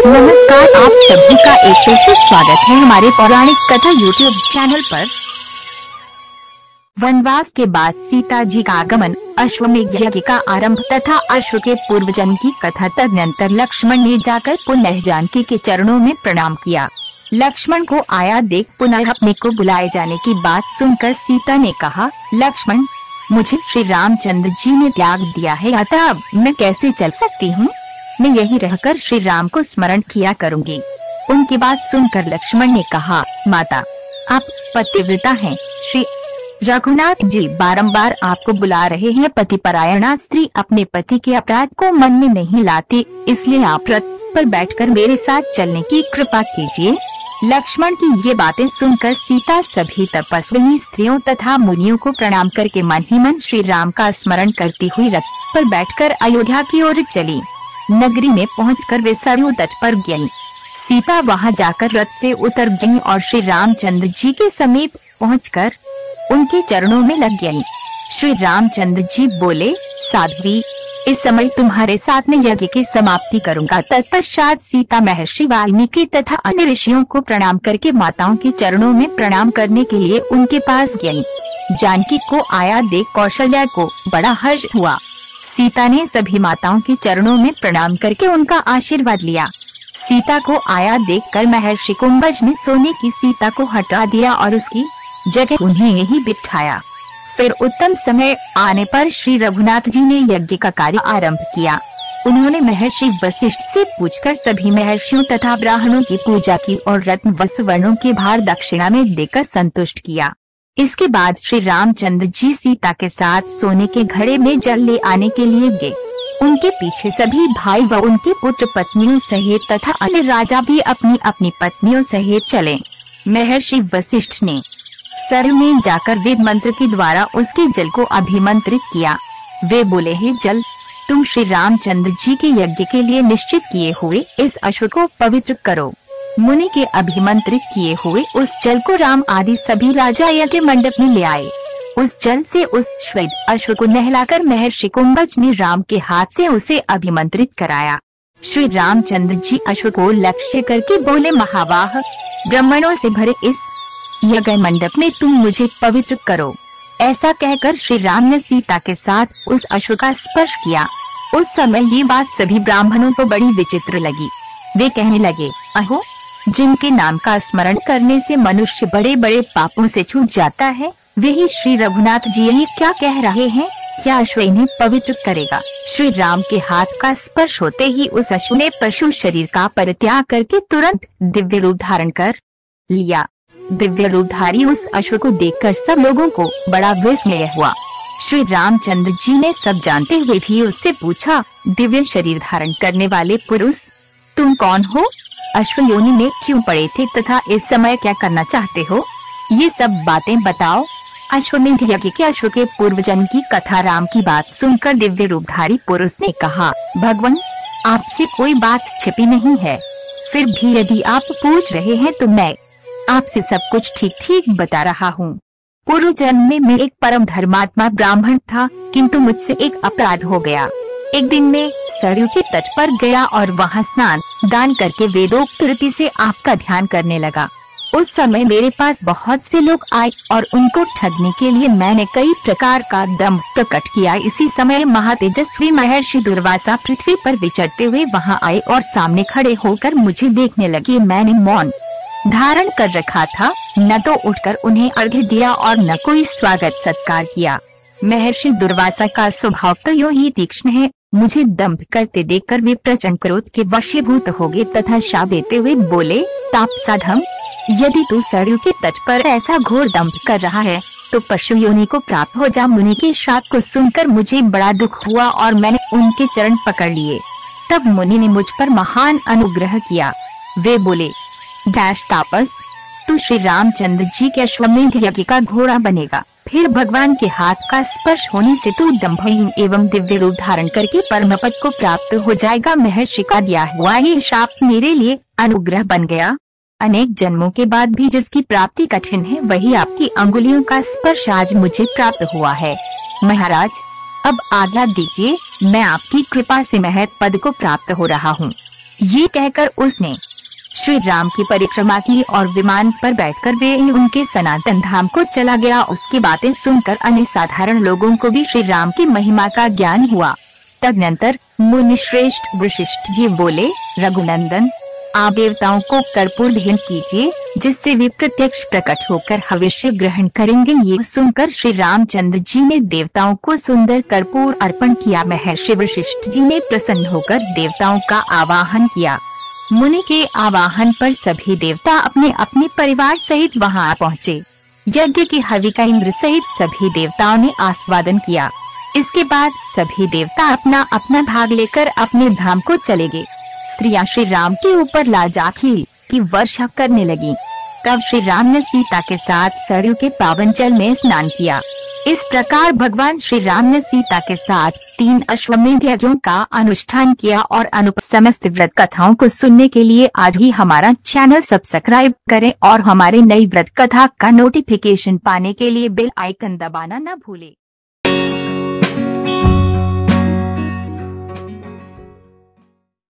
नमस्कार, आप सभी का एक फिर से स्वागत है हमारे पौराणिक कथा यूट्यूब चैनल पर। वनवास के बाद सीता जी का आगमन, अश्वमेध यज्ञ का आरंभ तथा अश्व के पूर्व जन्म की कथा। तदनंतर लक्ष्मण ने जाकर पुनः जानकी के चरणों में प्रणाम किया। लक्ष्मण को आया देख पुनः अपने को बुलाए जाने की बात सुनकर सीता ने कहा, लक्ष्मण, मुझे श्री रामचंद्र जी ने त्याग दिया है, अतः अब मैं कैसे चल सकती हूँ? मैं यहीं रहकर श्री राम को स्मरण किया करूँगी। उनकी बात सुनकर लक्ष्मण ने कहा, माता, आप पतिव्रता हैं। श्री रघुनाथ जी बारंबार आपको बुला रहे हैं। पतिपरायणा स्त्री अपने पति के अपराध को मन में नहीं लाती, इसलिए आप रथ पर बैठकर मेरे साथ चलने की कृपा कीजिए। लक्ष्मण की ये बातें सुनकर सीता सभी तपस्विनी स्त्रियों तथा मुनियों को प्रणाम करके मन ही मन श्री राम का स्मरण करती हुई रथ पर बैठकर अयोध्या की ओर चली। नगरी में पहुंचकर वे सरयू तट पर गईं। सीता वहां जाकर रथ से उतर गईं और श्री रामचंद्र जी के समीप पहुंचकर उनके चरणों में लग गईं। श्री रामचंद्र जी बोले, साध्वी, इस समय तुम्हारे साथ में यज्ञ की समाप्ति करूंगा। तत्पश्चात सीता महर्षि वाल्मीकि तथा अन्य ऋषियों को प्रणाम करके माताओं के चरणों में प्रणाम करने के लिए उनके पास गईं। जानकी को आया देख कौशल्या को बड़ा हर्ष हुआ। सीता ने सभी माताओं के चरणों में प्रणाम करके उनका आशीर्वाद लिया। सीता को आया देखकर महर्षि कुंभज ने सोने की सीता को हटा दिया और उसकी जगह उन्हें यही बिठाया। फिर उत्तम समय आने पर श्री रघुनाथ जी ने यज्ञ का कार्य आरंभ किया। उन्होंने महर्षि वशिष्ठ से पूछकर सभी महर्षियों तथा ब्राह्मणों की पूजा की और रत्न व सुवर्णों के भार दक्षिणा में देकर संतुष्ट किया। इसके बाद श्री रामचंद्र जी सीता के साथ सोने के घड़े में जल ले आने के लिए गए। उनके पीछे सभी भाई व उनके पुत्र पत्नियों सहित तथा अन्य राजा भी अपनी अपनी पत्नियों सहित चले। महर्षि वशिष्ठ ने सरयू में जाकर वेद मंत्र के द्वारा उसके जल को अभिमंत्रित किया। वे बोले, हे जल, तुम श्री रामचंद्र जी के यज्ञ के लिए निश्चित किए हुए इस अश्व को पवित्र करो। मुनि के अभिमंत्रित किए हुए उस जल को राम आदि सभी राजा यज्ञ मंडप में ले आए। उस जल से उस श्वेत अश्व को नहलाकर महर्षि कुंभज ने राम के हाथ से उसे अभिमंत्रित कराया। श्री रामचंद्र जी अश्व को लक्ष्य करके बोले, महावाह, ब्राह्मणों से भरे इस यज्ञ मंडप में तुम मुझे पवित्र करो। ऐसा कहकर श्री राम ने सीता के साथ उस अश्व का स्पर्श किया। उस समय ये बात सभी ब्राह्मणों को बड़ी विचित्र लगी। वे कहने लगे, अहो, जिनके नाम का स्मरण करने से मनुष्य बड़े बड़े पापों से छूट जाता है, वही श्री रघुनाथ जी ये क्या कह रहे हैं? क्या अश्व इन्हें पवित्र करेगा? श्री राम के हाथ का स्पर्श होते ही उस अश्व ने पशु शरीर का परित्याग करके तुरंत दिव्य रूप धारण कर लिया। दिव्य रूपधारी उस अश्व को देखकर सब लोगों को बड़ा विस्मय हुआ। श्री रामचंद्र जी ने सब जानते हुए भी उससे पूछा, दिव्य शरीर धारण करने वाले पुरुष, तुम कौन हो? अश्व योनि में क्यों पड़े थे तथा इस समय क्या करना चाहते हो? ये सब बातें बताओ। अश्वमेध यज्ञ के अश्व के पूर्व जन्म की कथा राम की बात सुनकर दिव्य रूपधारी पुरुष ने कहा, भगवान, आपसे कोई बात छिपी नहीं है। फिर भी यदि आप पूछ रहे हैं तो मैं आपसे सब कुछ ठीक ठीक बता रहा हूँ। पूर्व जन्म में मैं एक परम धर्मात्मा ब्राह्मण था, किंतु मुझसे एक अपराध हो गया। एक दिन मैं सरयू के तट पर गया और वहाँ स्नान दान करके वेदोक्त रीति से आपका ध्यान करने लगा। उस समय मेरे पास बहुत से लोग आए और उनको ठगने के लिए मैंने कई प्रकार का दंभ प्रकट किया। इसी समय महातेजस्वी महर्षि दुर्वासा पृथ्वी पर विचरते हुए वहाँ आए और सामने खड़े होकर मुझे देखने लगे। मैंने मौन धारण कर रखा था, न तो उठकर उन्हें अर्घ्य दिया और न कोई स्वागत सत्कार किया। महर्षि दुर्वासा का स्वभाव तो यूं ही तीक्ष्ण है। मुझे दंभ करते देखकर वे प्रचंड क्रोध के वशीभूत हो गए तथा शाप देते हुए बोले, तापसाधम, यदि तू सरयू के तट पर ऐसा घोर दंभ कर रहा है तो पशु योनि को प्राप्त हो जा। मुनि के शाप को सुनकर मुझे बड़ा दुख हुआ और मैंने उनके चरण पकड़ लिए। तब मुनि ने मुझ पर महान अनुग्रह किया। वे बोले, डैश तापस, तू श्री रामचंद्र जी के अश्वमेध यज्ञ का घोड़ा बनेगा। फिर भगवान के हाथ का स्पर्श होने से तू दंभहीन एवं दिव्य रूप धारण करके परम पद को प्राप्त हो जाएगा। महर्षि का दिया हुआ ये शाप मेरे लिए अनुग्रह बन गया। अनेक जन्मों के बाद भी जिसकी प्राप्ति कठिन है, वही आपकी अंगुलियों का स्पर्श आज मुझे प्राप्त हुआ है। महाराज, अब आज्ञा दीजिए, मैं आपकी कृपा से महत पद को प्राप्त हो रहा हूँ। ये कहकर उसने श्री राम की परिक्रमा की और विमान पर बैठकर वे उनके सनातन धाम को चला गया। उसकी बातें सुनकर अन्य साधारण लोगों को भी श्री राम की महिमा का ज्ञान हुआ। तदनंतर मुनि श्रेष्ठ वशिष्ठ जी बोले, रघुनंदन, आप देवताओं को कर्पूर भेंट कीजिए, जिससे वे प्रत्यक्ष प्रकट होकर हविष्य ग्रहण करेंगे। ये सुनकर श्री रामचंद्र जी ने देवताओं को सुंदर कर्पूर अर्पण किया। महर्षि वशिष्ठ जी ने प्रसन्न होकर देवताओं का आवाहन किया। मुनि के आवाहन पर सभी देवता अपने अपने परिवार सहित वहां पहुँचे। यज्ञ की हवि का इंद्र सहित सभी देवताओं ने आस्वादन किया। इसके बाद सभी देवता अपना अपना भाग लेकर अपने धाम को चले गए। स्त्रियां श्री राम के ऊपर लाजाखिल की वर्षा करने लगी। तब श्री राम ने सीता के साथ सरयू के पावन जल में स्नान किया। इस प्रकार भगवान श्री राम ने सीता के साथ 3 अश्वमेध यज्ञों का अनुष्ठान किया। और समस्त व्रत कथाओं को सुनने के लिए आज ही हमारा चैनल सब्सक्राइब करें और हमारे नई व्रत कथा का नोटिफिकेशन पाने के लिए बेल आइकन दबाना न भूलें।